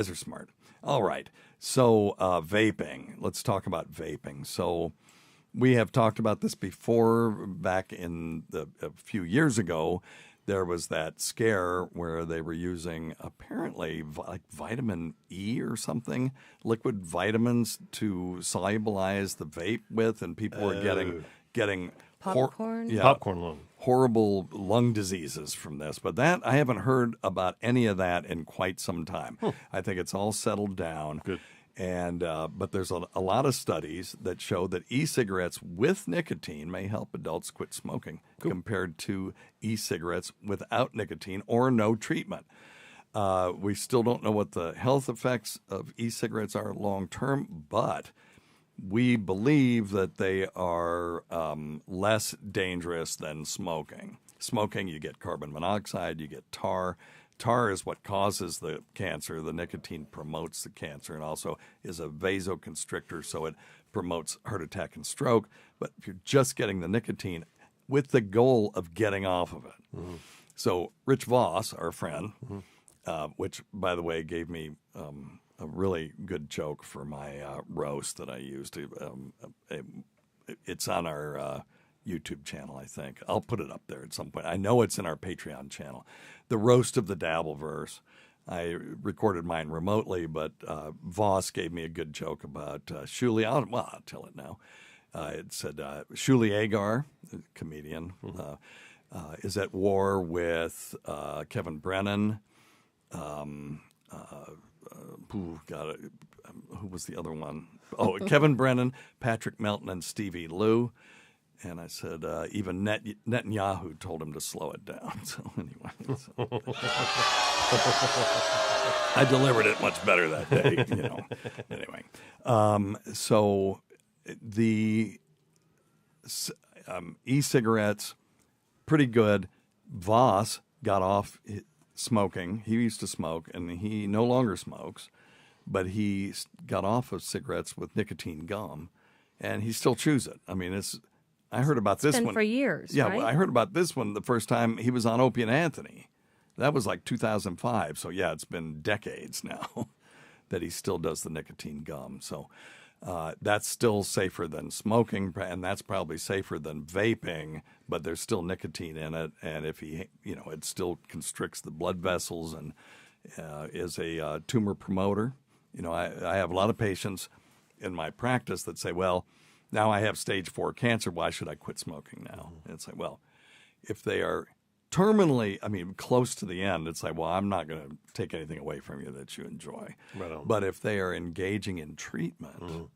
guys are smart. All right. So vaping. Let's talk about vaping. So we have talked about this before. Back a few years ago, there was that scare where they were using apparently like vitamin E or something, liquid vitamins to solubilize the vape with, and people were getting popcorn. Popcorn lung. Horrible lung diseases from this. But that I haven't heard about any of that in quite some time. I think it's all settled down. Good. And but there's a lot of studies that show that e-cigarettes with nicotine may help adults quit smoking compared to e-cigarettes without nicotine or no treatment. We still don't know what the health effects of e-cigarettes are long term, but we believe that they are less dangerous than smoking. Smoking, you get carbon monoxide, you get tar. Tar is what causes the cancer. The nicotine promotes the cancer and also is a vasoconstrictor, so it promotes heart attack and stroke. But if you're just getting the nicotine with the goal of getting off of it. So Rich Voss, our friend, which, by the way, gave me a really good joke for my roast that I used. It's on our YouTube channel, I think. I'll put it up there at some point. I know it's in our Patreon channel. The Roast of the Dabbleverse. I recorded mine remotely, but Voss gave me a good joke about Shuli. I'll tell it now. It said Shuli Agar, a comedian, is at war with Kevin Brennan. Who was the other one? Oh, Kevin Brennan, Patrick Melton, and Stevie Liu. And I said, even Netanyahu told him to slow it down. So anyway, I delivered it much better that day, you know. Anyway, so the e-cigarettes, pretty good. Voss got off smoking. He used to smoke, and he no longer smokes, but he got off of cigarettes with nicotine gum, and he still chews it. I mean, I heard about this one for years. Yeah, right? well, I heard about this one the first time he was on Opie and Anthony. That was like 2005. So yeah, it's been decades now that he still does the nicotine gum. So that's still safer than smoking, and that's probably safer than vaping. But there's still nicotine in it, and if it still constricts the blood vessels and is a tumor promoter. You know, I have a lot of patients in my practice that say, well, now I have stage 4 cancer. Why should I quit smoking now? And it's like, well, if they are terminally, close to the end, it's like, well, I'm not going to take anything away from you that you enjoy. Right on. But if they are engaging in treatment,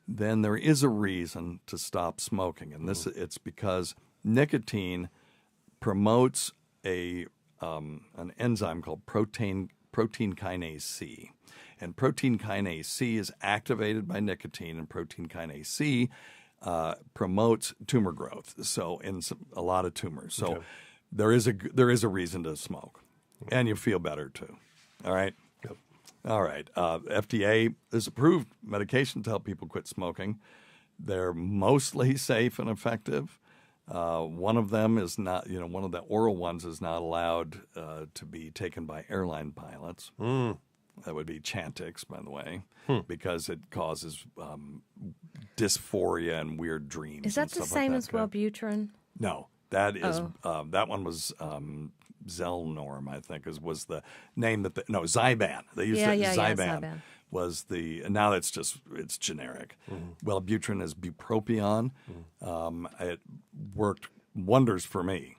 then there is a reason to stop smoking. And it's because nicotine promotes an enzyme called protein kinase C. And protein kinase C is activated by nicotine, and protein kinase C promotes tumor growth. So in a lot of tumors. So there is a reason to smoke, and you feel better too. All right. Yep. All right. FDA has approved medication to help people quit smoking. They're mostly safe and effective. One of them is not. One of the oral ones is not allowed to be taken by airline pilots. That would be Chantix, by the way, because it causes dysphoria and weird dreams. Is that the same as Wellbutrin? No, that is that one was Zelnorm, I think, was the name that Zyban. They used Zyban. Was now it's generic. Wellbutrin is bupropion. It worked wonders for me.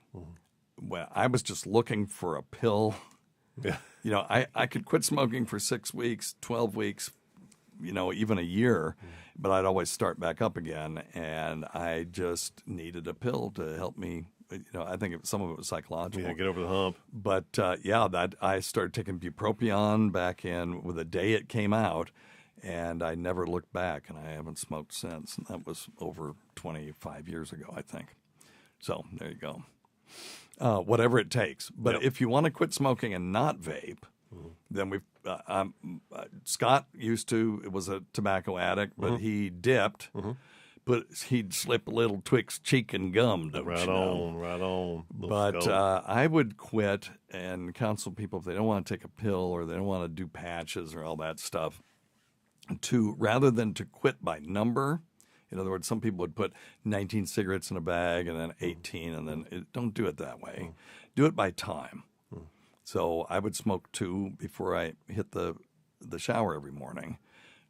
Well, I was just looking for a pill. Yeah. I could quit smoking for 6 weeks, 12 weeks, even a year, but I'd always start back up again, and I just needed a pill to help me. I think some of it was psychological. Yeah, get over the hump. But that I started taking bupropion back with the day it came out, and I never looked back, and I haven't smoked since. And that was over 25 years ago, I think. So there you go. Whatever it takes. But if you want to quit smoking and not vape, then Scott was a tobacco addict, but he dipped, he'd slip a little twixt cheek and gum, don't Right you know? on, right on. But I would quit and counsel people if they don't want to take a pill or they don't want to do patches or all that stuff, rather than to quit by number. In other words, some people would put 19 cigarettes in a bag and then 18, and then don't do it that way. Do it by time. So I would smoke 2 before I hit the shower every morning.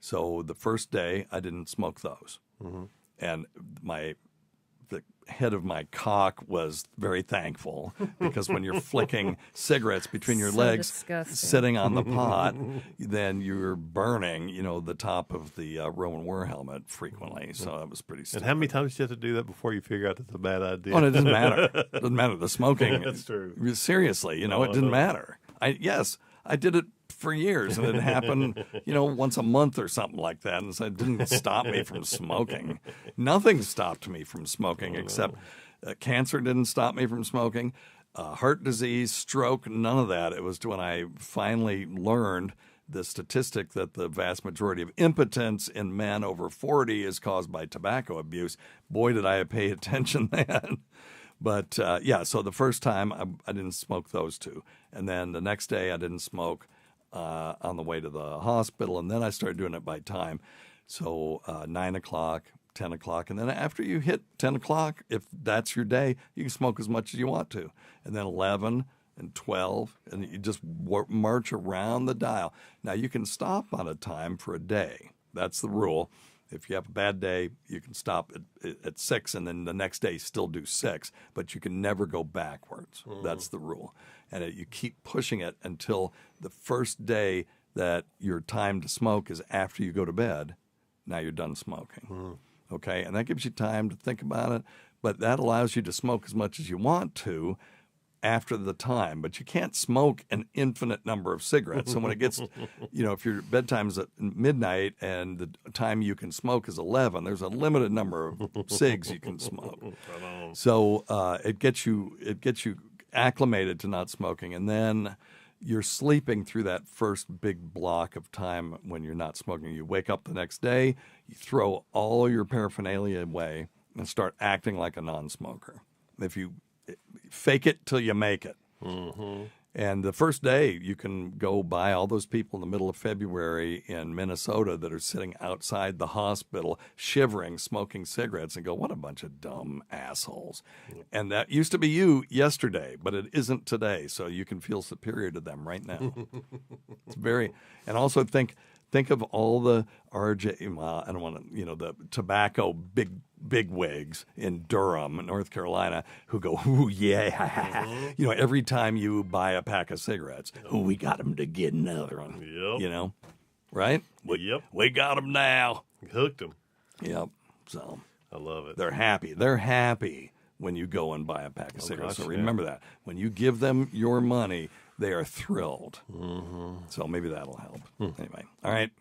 So the first day I didn't smoke those, and the head of my cock was very thankful, because when you're flicking cigarettes between your legs, disgusting. sitting on the pot, then you're burning, the top of the Roman war helmet frequently. So that was pretty stupid. And how many times do you have to do that before you figure out that's a bad idea? Oh, it doesn't matter. It doesn't matter. The smoking. That's true. Seriously, it didn't matter. I did it for years, and it happened, once a month or something like that. And so it didn't stop me from smoking. Nothing stopped me from smoking except cancer didn't stop me from smoking, heart disease, stroke, none of that. It was when I finally learned the statistic that the vast majority of impotence in men over 40 is caused by tobacco abuse. Boy, did I pay attention then. But, so the first time I didn't smoke those 2. And then the next day I didn't smoke on the way to the hospital. And then I started doing it by time. So 9 o'clock, 10 o'clock. And then after you hit 10 o'clock, if that's your day, you can smoke as much as you want to. And then 11 and 12, and you just march around the dial. Now, you can stop on a time for a day. That's the rule. If you have a bad day, you can stop at 6, and then the next day still do 6, but you can never go backwards. That's the rule. And you keep pushing it until the first day that your time to smoke is after you go to bed. Now you're done smoking. Okay? And that gives you time to think about it, but that allows you to smoke as much as you want to after the time, but you can't smoke an infinite number of cigarettes. So when it gets, if your bedtime's at midnight and the time you can smoke is 11, there's a limited number of cigs you can smoke. So it gets you acclimated to not smoking, and then you're sleeping through that first big block of time when you're not smoking. You wake up the next day, you throw all your paraphernalia away, and start acting like a non-smoker. If you fake it till you make it. And the first day, you can go by all those people in the middle of February in Minnesota that are sitting outside the hospital, shivering, smoking cigarettes, and go, what a bunch of dumb assholes. And that used to be you yesterday, but it isn't today, so you can feel superior to them right now. It's and also think of all the I don't want to, the tobacco big wigs in Durham, North Carolina, who go, ooh, yeah. Every time you buy a pack of cigarettes, we got them to get another one. Yep. Right? Yep. We got them now. Hooked them. Yep. So I love it. They're happy. They're happy when you go and buy a pack of cigarettes. Gosh, so remember that. When you give them your money, they are thrilled. So maybe that'll help. Anyway, all right.